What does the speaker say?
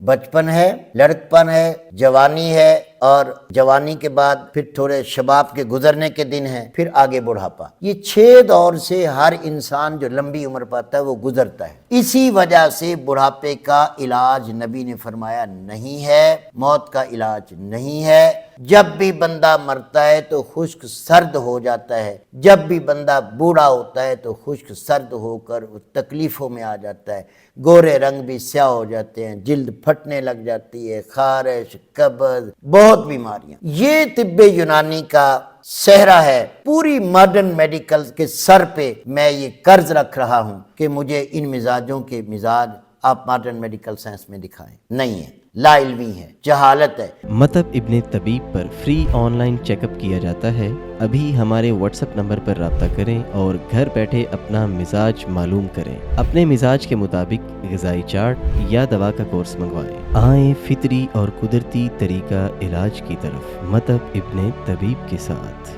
بچپن ہے، لڑکپن ہے، جوانی ہے، اور جوانی کے بعد پھر تھوڑے شباب کے گزرنے کے دن ہیں، پھر آگے بڑھاپا۔ یہ 6 دور سے ہر انسان جو لمبی عمر پاتا ہے وہ گزرتا ہے۔ اسی وجہ سے بڑھاپے کا علاج نبی نے فرمایا نہیں ہے، موت کا علاج نہیں ہے۔ جب بھی بندہ مرتا ہے تو خشک سرد ہو جاتا ہے، جب بھی بندہ بوڑھا ہوتا ہے تو خشک سرد ہو کر تکلیفوں میں آ جاتا ہے، گورے رنگ بھی سیاہ ہو جاتے ہیں، جلد پھٹنے لگ جاتی ہے، خارش، قبض، بہت بیماریاں۔ یہ طب یونانی کا صحرا ہے۔ پوری ماڈرن میڈیکل کے سر پہ میں یہ قرض رکھ رہا ہوں کہ مجھے ان مزاجوں کے مزاج آپ ماڈرن میڈیکل سائنس میں دکھائیں، نہیں ہے، لا علمی ہے، جہالت ہے۔ مطب ابن طبیب پر free online checkup کیا جاتا ہے۔ ابھی ہمارے واٹس ایپ نمبر پر رابطہ کریں اور گھر بیٹھے اپنا مزاج معلوم کریں۔ اپنے مزاج کے مطابق غذائی چارٹ یا دوا کا کورس منگوائیں۔ آئیں فطری اور قدرتی طریقہ علاج کی طرف، مطب ابن طبیب کے ساتھ۔